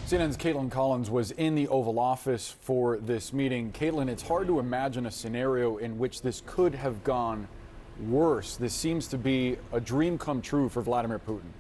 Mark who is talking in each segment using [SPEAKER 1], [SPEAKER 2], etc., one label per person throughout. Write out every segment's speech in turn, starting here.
[SPEAKER 1] CNN's Caitlin Collins was in the Oval Office for this meeting. Caitlin, it's hard to imagine a scenario in which this could have gone worse. This seems to be a dream come true for Vladimir Putin.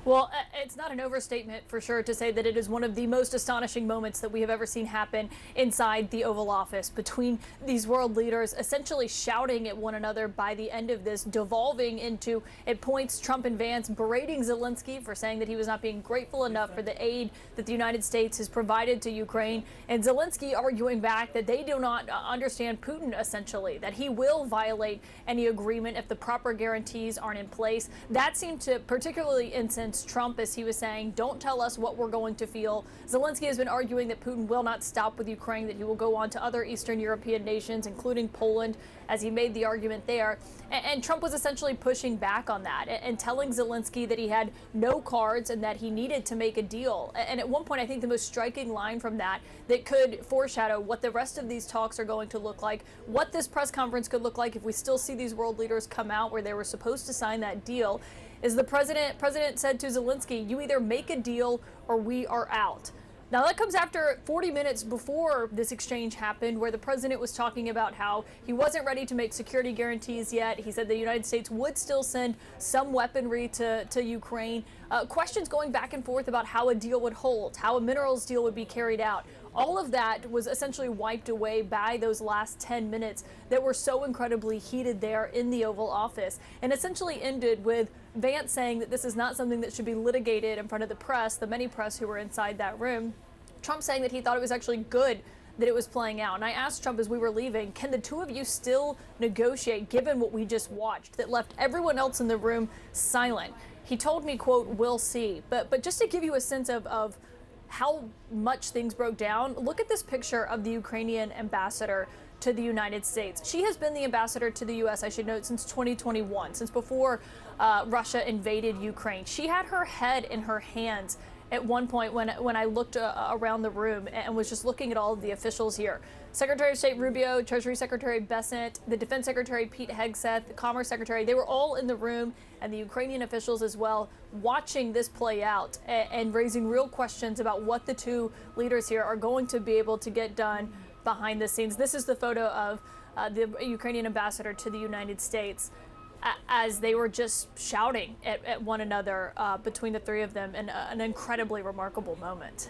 [SPEAKER 2] Well, it's not an overstatement for sure to say that it is one of the most astonishing moments that we have ever seen happen inside the Oval Office, between these world leaders essentially shouting at one another by the end of this, devolving into, at points, Trump and Vance berating Zelensky for saying that he was not being grateful enough for the aid that the United States has provided to Ukraine, and Zelensky arguing back that they do not understand Putin, essentially, that he will violate any agreement if the proper guarantees aren't in place. That seemed to particularly incense Trump, as he was saying, don't tell us what we're going to feel. Zelensky has been arguing that Putin will not stop with Ukraine, that he will go on to other Eastern European nations, including Poland, as he made the argument there. And Trump was essentially pushing back on that and telling Zelensky that he had no cards and that he needed to make a deal. And at one point, I think the most striking line from that could foreshadow what the rest of these talks are going to look like, what this press conference could look like if we still see these world leaders come out where they were supposed to sign that deal, is the president said to Zelensky, you either make a deal or we are out. Now that comes after 40 minutes before this exchange happened, where the president was talking about how he wasn't ready to make security guarantees yet. He said the United States would still send some weaponry to Ukraine. Questions going back and forth about how a deal would hold, how a minerals deal would be carried out. All of that was essentially wiped away by those last 10 minutes that were so incredibly heated there in the Oval Office, and essentially ended with Vance saying that this is not something that should be litigated in front of the press, the many press who were inside that room. Trump saying that he thought it was actually good that it was playing out. And I asked Trump as we were leaving, can the two of you still negotiate given what we just watched that left everyone else in the room silent? He told me, quote, we'll see. But just to give you a sense of how much things broke down, look at this picture of the Ukrainian ambassador to the United States. She has been the ambassador to the U.S., I should note, since 2021, since before Russia invaded Ukraine. She had her head in her hands at one point when I looked around the room and was just looking at all of the officials here. Secretary of State Rubio, Treasury Secretary Bessent, the Defense Secretary Pete Hegseth, the Commerce Secretary, they were all in the room, and the Ukrainian officials as well, watching this play out and raising real questions about what the two leaders here are going to be able to get done behind the scenes. This is the photo of the Ukrainian ambassador to the United States as they were just shouting at one another between the three of them, in an incredibly remarkable moment.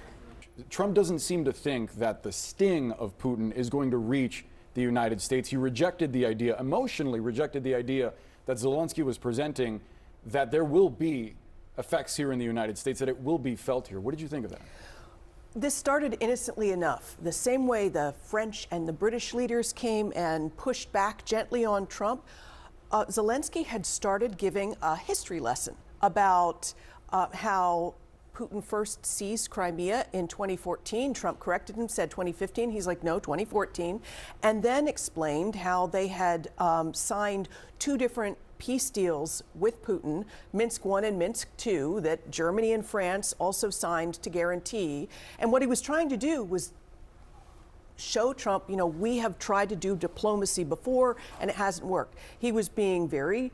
[SPEAKER 1] Trump doesn't seem to think that the sting of Putin is going to reach the United States. He rejected the idea, emotionally rejected the idea that Zelensky was presenting, that there will be effects here in the United States, that it will be felt here. What did you think of that?
[SPEAKER 3] This started innocently enough. The same way the French and the British leaders came and pushed back gently on Trump, Zelensky had started giving a history lesson about how Putin first seized Crimea in 2014. Trump corrected him, said 2015. He's like, no, 2014. And then explained how they had signed two different peace deals with Putin, Minsk I and Minsk II, that Germany and France also signed to guarantee. And what he was trying to do was show Trump, you know, we have tried to do diplomacy before and it hasn't worked. He was being very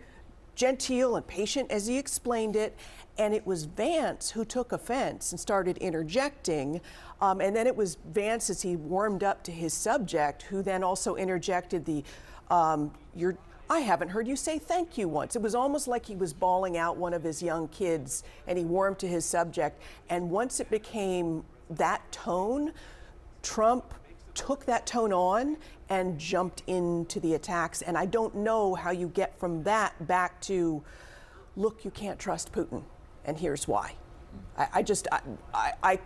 [SPEAKER 3] genteel and patient as he explained it, and it was Vance who took offense and started interjecting, and then it was Vance, as he warmed up to his subject, who then also interjected the, I haven't heard you say thank you once. It was almost like he was bawling out one of his young kids, and he warmed to his subject. And once it became that tone, Trump took that tone on and jumped into the attacks. And I don't know how you get from that back to, look, you can't trust Putin, and here's why. I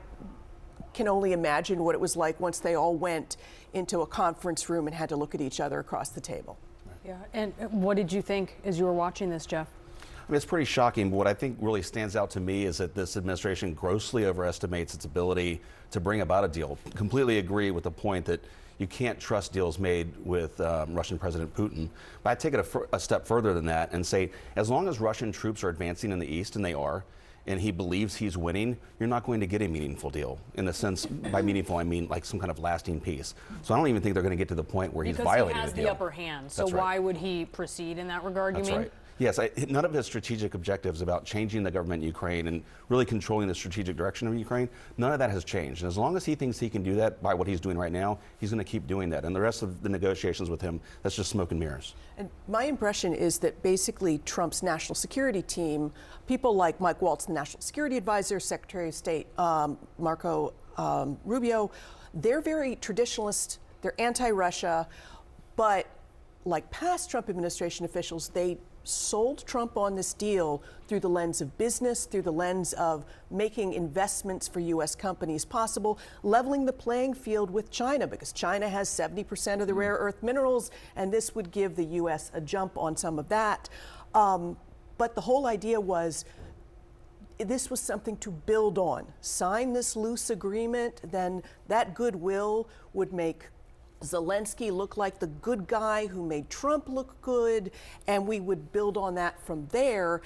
[SPEAKER 3] can only imagine what it was like once they all went into a conference room and had to look at each other across the table.
[SPEAKER 4] Yeah, and what did you think as you were watching this, Jeff?
[SPEAKER 5] I mean, it's pretty shocking, but what I think really stands out to me is that this administration grossly overestimates its ability to bring about a deal. Completely agree with the point that you can't trust deals made with Russian President Putin. But I take it a step further than that and say, as long as Russian troops are advancing in the east, and they are, and he believes he's winning, you're not going to get a meaningful deal. In the sense, by meaningful, I mean like some kind of lasting peace. So I don't even think they're going to get to the point where he's violating the deal.
[SPEAKER 4] Because he has the upper hand. So
[SPEAKER 5] That's right.
[SPEAKER 4] why would he proceed in that regard, you mean?
[SPEAKER 5] Right. Yes, none of his strategic objectives about changing the government in Ukraine and really controlling the strategic direction of Ukraine, none of that has changed. And as long as he thinks he can do that by what he's doing right now, he's going to keep doing that. And the rest of the negotiations with him, that's just smoke and mirrors.
[SPEAKER 3] And my impression is that basically Trump's national security team, people like Mike Waltz, the national security advisor, Secretary of State Marco Rubio, they're very traditionalist, they're anti-Russia, but like past Trump administration officials, they sold Trump on this deal through the lens of business, through the lens of making investments for U.S. companies possible, leveling the playing field with China, because China has 70% of the rare earth minerals, and this would give the U.S. a jump on some of that. But the whole idea was this was something to build on. Sign this loose agreement, then that goodwill would make Zelensky look like the good guy who made Trump look good, and we would build on that from there.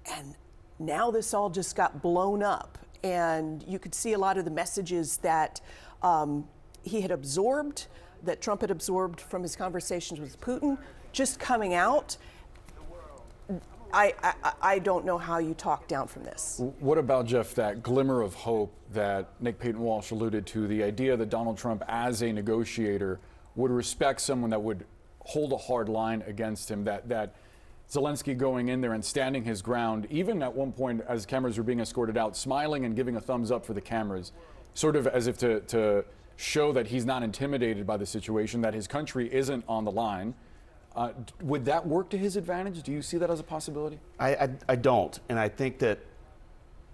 [SPEAKER 3] And now this all just got blown up, and you could see a lot of the messages that he had absorbed, that Trump had absorbed from his conversations with Putin, just coming out. I don't know how you talk down from this.
[SPEAKER 1] What about, Jeff, that glimmer of hope that Nick Payton Walsh alluded to, the idea that Donald Trump as a negotiator would respect someone that would hold a hard line against him, that Zelensky going in there and standing his ground, even at one point as cameras were being escorted out, smiling and giving a thumbs up for the cameras, sort of as if to show that he's not intimidated by the situation, that his country isn't on the line. Would that work to his advantage? Do you see that as a possibility?
[SPEAKER 5] I don't, and I think that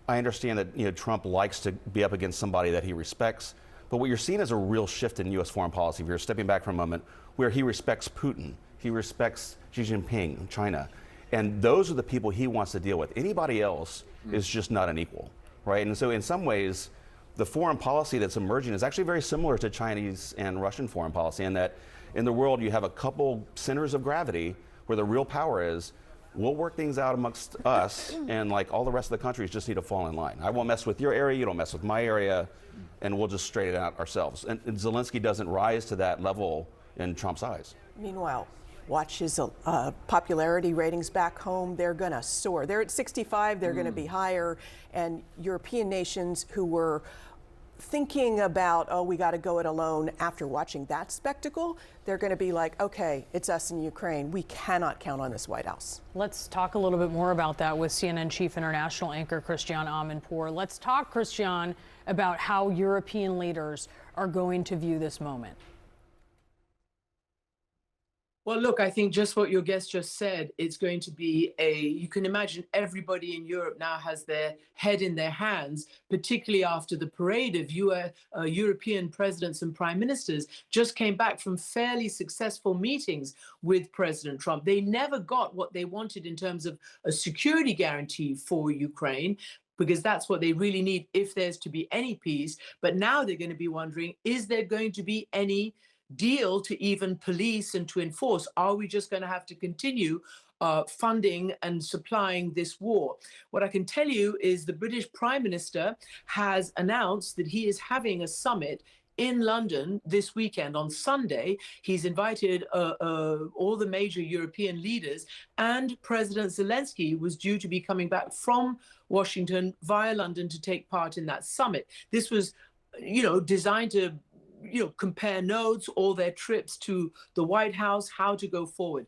[SPEAKER 5] I understand that Trump likes to be up against somebody that he respects, but what you're seeing is a real shift in U.S. foreign policy. If you're stepping back for a moment, where he respects Putin, he respects Xi Jinping, China, and those are the people he wants to deal with. Anybody else is just not an equal, right? And so in some ways, the foreign policy that's emerging is actually very similar to Chinese and Russian foreign policy, in that in the world you have a couple centers of gravity where the real power is. We'll work things out amongst us, and like all the rest of the countries just need to fall in line. I won't mess with your area, you don't mess with my area, and we'll just straighten it out ourselves. And Zelensky doesn't rise to that level in Trump's eyes.
[SPEAKER 3] Meanwhile, watch his popularity ratings back home. They're going to soar. They're at 65, they're going to be higher, and European nations who were thinking about, oh, we got to go it alone, after watching that spectacle, they're going to be like, okay, it's us in Ukraine. We cannot count on this White House.
[SPEAKER 4] Let's talk a little bit more about that with CNN chief international anchor Christiane Amanpour. Let's talk, Christiane, about how European leaders are going to view this moment.
[SPEAKER 6] Well, look, I think just what your guest just said, it's going to be you can imagine everybody in Europe now has their head in their hands, particularly after the parade of European presidents and prime ministers just came back from fairly successful meetings with President Trump. They never got what they wanted in terms of a security guarantee for Ukraine, because that's what they really need if there's to be any peace. But now they're going to be wondering, is there going to be any deal to even police and to enforce? Are we just going to have to continue funding and supplying this war? What I can tell you is the British Prime Minister has announced that he is having a summit in London this weekend. On Sunday, he's invited all the major European leaders, and President Zelensky was due to be coming back from Washington via London to take part in that summit. This was, designed to compare notes, all their trips to the White House, how to go forward.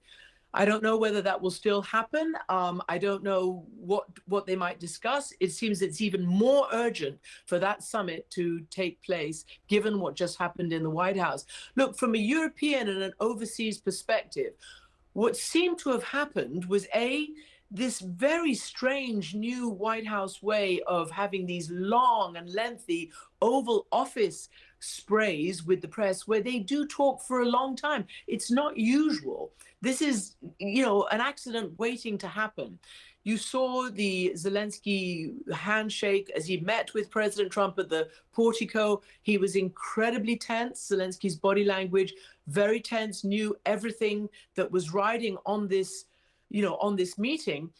[SPEAKER 6] I don't know whether that will still happen. I don't know what they might discuss. It seems it's even more urgent for that summit to take place, given what just happened in the White House. Look, from a European and an overseas perspective, what seemed to have happened was this very strange new White House way of having these long and lengthy Oval Office sprays with the press, where they do talk for a long time. It's not usual. This is, an accident waiting to happen. You saw the Zelensky handshake as he met with President Trump at the portico. He was incredibly tense. Zelensky's body language, very tense, knew everything that was riding on this, on this meeting.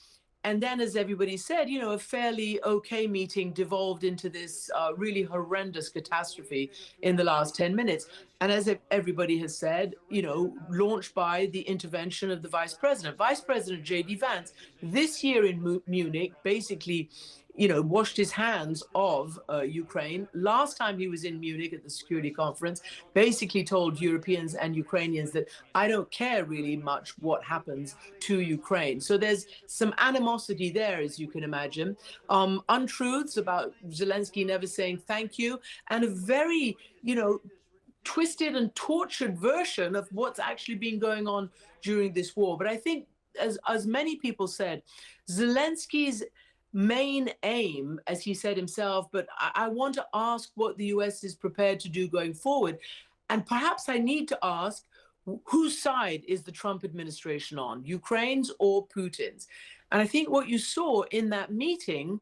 [SPEAKER 6] And then, as everybody said, a fairly okay meeting devolved into this really horrendous catastrophe in the last 10 minutes. And as everybody has said, launched by the intervention of the vice president. Vice President J.D. Vance, this year in Munich, basically, washed his hands of Ukraine. Last time he was in Munich at the Security Conference, basically told Europeans and Ukrainians that I don't care really much what happens to Ukraine. So there's some animosity there, as you can imagine. Untruths about Zelensky never saying thank you, and a very, twisted and tortured version of what's actually been going on during this war. But I think, as many people said, Zelensky's main aim, as he said himself, but I want to ask what the US is prepared to do going forward. And perhaps I need to ask, whose side is the Trump administration on, Ukraine's or Putin's? And I think what you saw in that meeting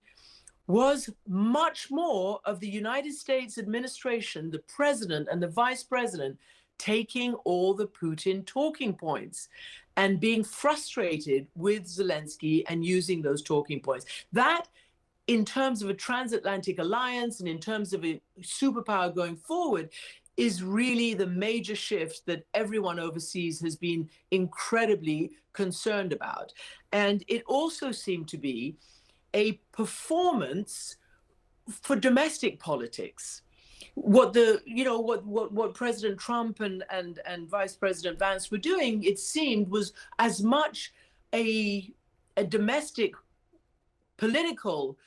[SPEAKER 6] was much more of the United States administration, the president and the vice president, taking all the Putin talking points and being frustrated with Zelensky and using those talking points. That, in terms of a transatlantic alliance and in terms of a superpower going forward, is really the major shift that everyone overseas has been incredibly concerned about. And it also seemed to be a performance for domestic politics. What President Trump and Vice President Vance were doing, it seemed, was as much a domestic political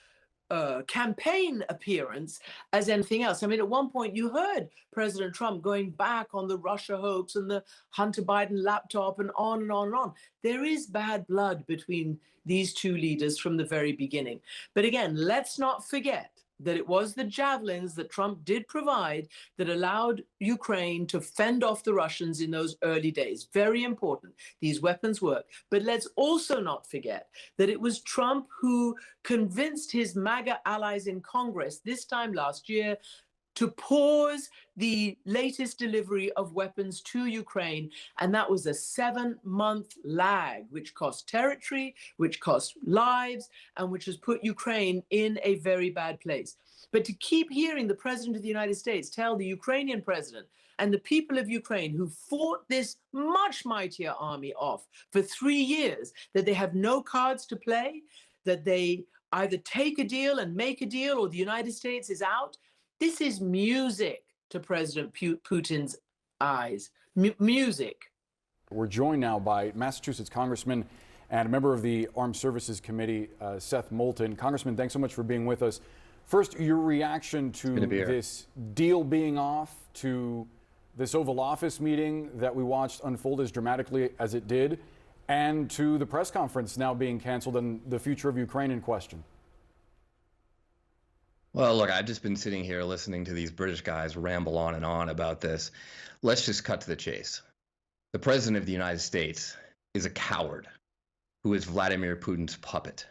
[SPEAKER 6] campaign appearance as anything else. I mean, at one point you heard President Trump going back on the Russia hoax and the Hunter Biden laptop and on and on and on. There is bad blood between these two leaders from the very beginning. But again, let's not forget that it was the javelins that Trump did provide that allowed Ukraine to fend off the Russians in those early days. Very important. These weapons work. But let's also not forget that it was Trump who convinced his MAGA allies in Congress this time last year to pause the latest delivery of weapons to Ukraine. And that was a 7-month lag, which cost territory, which cost lives, and which has put Ukraine in a very bad place. But to keep hearing the President of the United States tell the Ukrainian president and the people of Ukraine who fought this much mightier army off for 3 years that they have no cards to play, that they either take a deal and make a deal or the United States is out, this is music to President Putin's eyes. Music.
[SPEAKER 1] We're joined now by Massachusetts Congressman and a member of the Armed Services Committee, Seth Moulton. Congressman, thanks so much for being with us. First, your reaction to this deal being off, to this Oval Office meeting that we watched unfold as dramatically as it did, and to the press conference now being canceled and the future of Ukraine in question.
[SPEAKER 7] Well, look, I've just been sitting here listening to these British guys ramble on and on about this. Let's just cut to the chase. The President of the United States is a coward who is Vladimir Putin's puppet.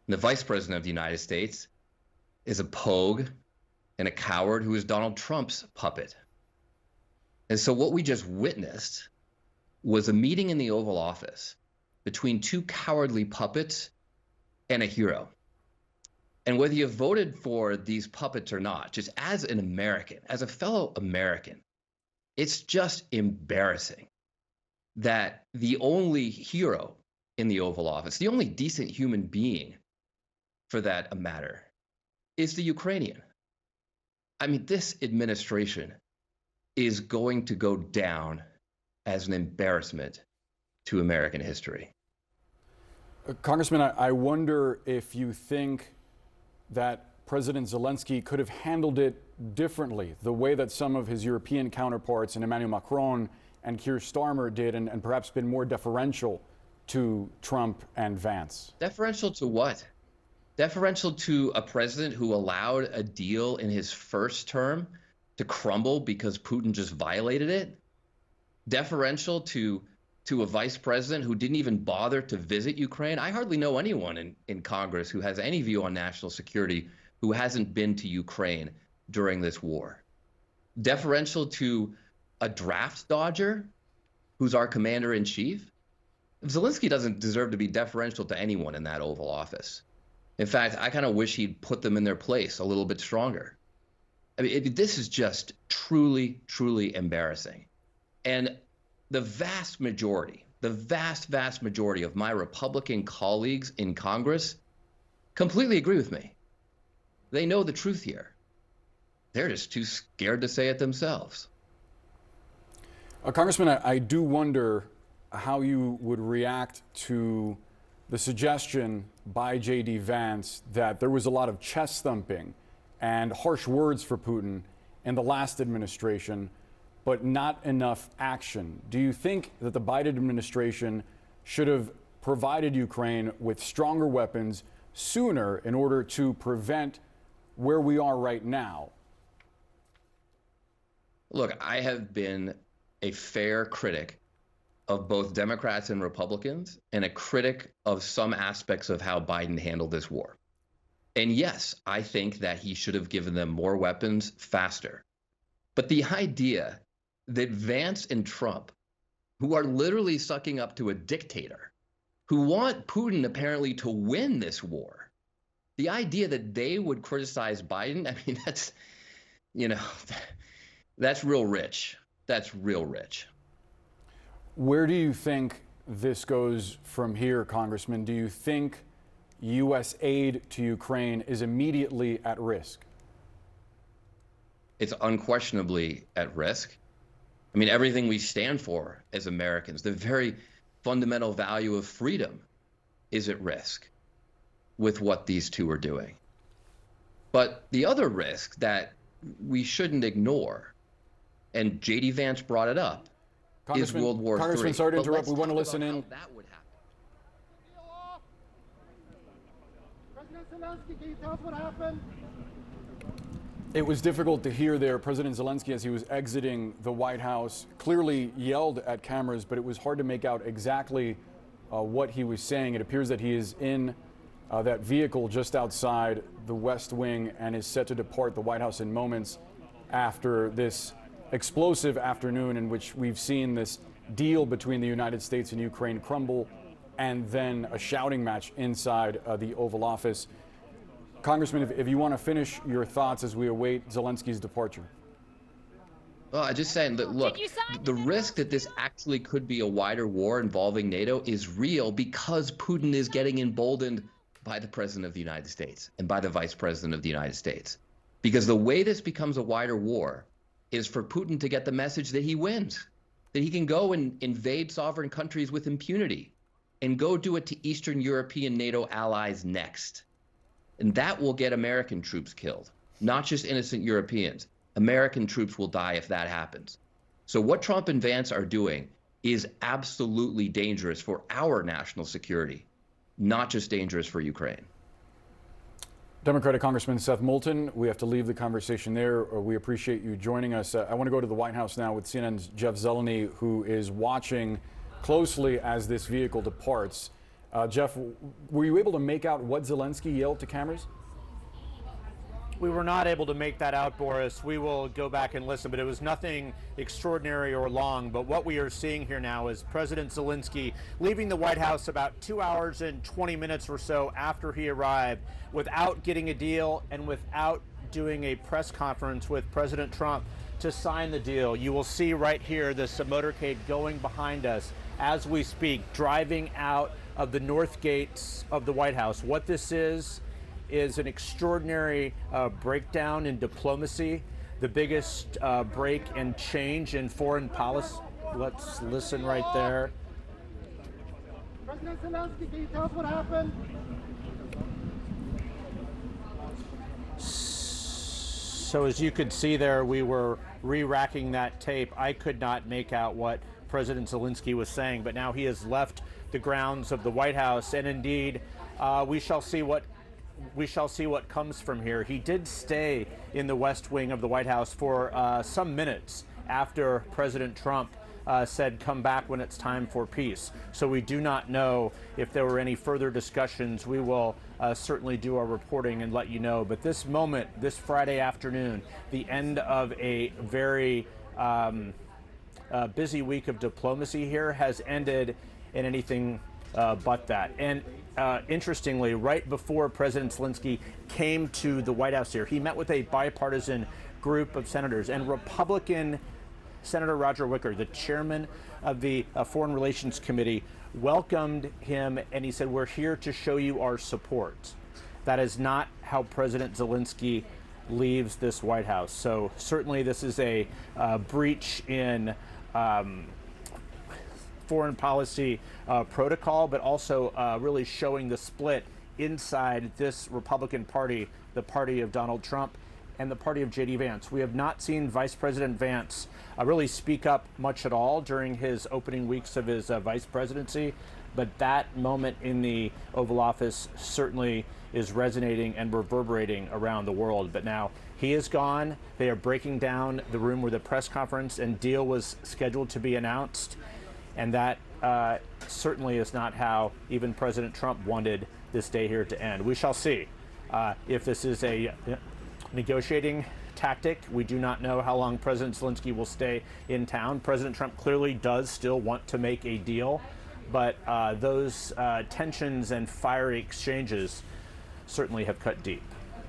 [SPEAKER 7] And the Vice President of the United States is a pogue and a coward who is Donald Trump's puppet. And so what we just witnessed was a meeting in the Oval Office between two cowardly puppets and a hero. And whether you voted for these puppets or not, just as an American, as a fellow American, it's just embarrassing that the only hero in the Oval Office, the only decent human being for that matter, is the Ukrainian. I mean, this administration is going to go down as an embarrassment to American history.
[SPEAKER 1] Congressman, I wonder if you think that President Zelensky could have handled it differently, the way that some of his European counterparts and Emmanuel Macron and Keir Starmer did, and perhaps been more deferential to Trump and Vance.
[SPEAKER 7] Deferential to what? Deferential to a president who allowed a deal in his first term to crumble because Putin just violated it? Deferential to a vice president who didn't even bother to visit Ukraine? I hardly know anyone in Congress who has any view on national security who hasn't been to Ukraine during this war. Deferential to a draft dodger who's our commander in chief? Zelensky doesn't deserve to be deferential to anyone in that Oval Office. In fact, I kind of wish he'd put them in their place a little bit stronger. I mean, this is just truly, truly embarrassing. And the vast majority of my Republican colleagues in Congress completely agree with me. They know the truth here. They're just too scared to say it themselves.
[SPEAKER 1] Congressman, I do wonder how you would react to the suggestion by J.D. Vance that there was a lot of chest thumping and harsh words for Putin in the last administration, but not enough action. Do you think that the Biden administration should have provided Ukraine with stronger weapons sooner in order to prevent where we are right now?
[SPEAKER 7] Look, I have been a fair critic of both Democrats and Republicans and a critic of some aspects of how Biden handled this war. And yes, I think that he should have given them more weapons faster. But the idea that Vance and Trump, who are literally sucking up to a dictator, who want Putin apparently to win this war, the idea that they would criticize Biden, I mean, that's, that's real rich. That's real rich.
[SPEAKER 1] Where do you think this goes from here, Congressman? Do you think U.S. aid to Ukraine is immediately at risk?
[SPEAKER 7] It's unquestionably at risk. I mean, everything we stand for as Americans, the very fundamental value of freedom, is at risk with what these two are doing. But the other risk that we shouldn't ignore, and J.D. Vance brought it up, is World War III.
[SPEAKER 1] Congressman, sorry to interrupt. We want to listen in.
[SPEAKER 7] That would happen.
[SPEAKER 8] President Zelensky, can you tell us what happened?
[SPEAKER 1] It was difficult to hear there. President Zelensky, as he was exiting the White House, clearly yelled at cameras, but it was hard to make out exactly what he was saying. It appears that he is in that vehicle just outside the West Wing and is set to depart the White House in moments after this explosive afternoon in which we've seen this deal between the United States and Ukraine crumble, and then a shouting match inside the Oval Office. Congressman, if you want to finish your thoughts as we await Zelensky's departure.
[SPEAKER 7] Well, I just saying that, look, the risk that this actually could be a wider war involving NATO is real because Putin is getting emboldened by the President of the United States and by the Vice President of the United States. Because the way this becomes a wider war is for Putin to get the message that he wins, that he can go and invade sovereign countries with impunity and go do it to Eastern European NATO allies next. And that will get American troops killed, not just innocent Europeans. American troops will die if that happens. So what Trump and Vance are doing is absolutely dangerous for our national security, not just dangerous for Ukraine.
[SPEAKER 1] Democratic Congressman Seth Moulton, we have to leave the conversation there. We appreciate you joining us. I want to go to the White House now with CNN's Jeff Zeleny, who is watching closely as this vehicle departs. Jeff, were you able to make out what Zelensky yelled to cameras?
[SPEAKER 9] We were not able to make that out, Boris. We will go back and listen, but it was nothing extraordinary or long. But what we are seeing here now is President Zelensky leaving the White House about 2 hours and 20 minutes or so after he arrived without getting a deal and without doing a press conference with President Trump to sign the deal. You will see right here this motorcade going behind us as we speak, driving out of the north gates of the White House. What this is an extraordinary breakdown in diplomacy, the biggest break and change in foreign policy. Let's listen right there.
[SPEAKER 8] President Zelensky, can you tell us what happened?
[SPEAKER 9] So as you could see there, we were re-racking that tape. I could not make out what President Zelensky was saying, but now he has left the grounds of the White House, and indeed, we shall see what comes from here. He did stay in the West Wing of the White House for some minutes after President Trump said, "Come back when it's time for peace." So we do not know if there were any further discussions. We will certainly do our reporting and let you know. But this moment, this Friday afternoon, the end of a very busy week of diplomacy here, has ended and anything but that. And interestingly, right before President Zelensky came to the White House here, he met with a bipartisan group of senators, and Republican Senator Roger Wicker, the chairman of the Foreign Relations Committee, welcomed him, and he said, "We're here to show you our support." That is not how President Zelensky leaves this White House. So certainly this is a breach in foreign policy protocol, but also really showing the split inside this Republican Party, the party of Donald Trump and the party of J.D. Vance. We have not seen Vice President Vance really speak up much at all during his opening weeks of his vice presidency, but that moment in the Oval Office certainly is resonating and reverberating around the world. But now he is gone. They are breaking down the room where the press conference and deal was scheduled to be announced, and that certainly is not how even President Trump wanted this day here to end. We shall see if this is a negotiating tactic. We do not know how long President Zelensky will stay in town. President Trump clearly does still want to make a deal, but those tensions and fiery exchanges certainly have cut deep.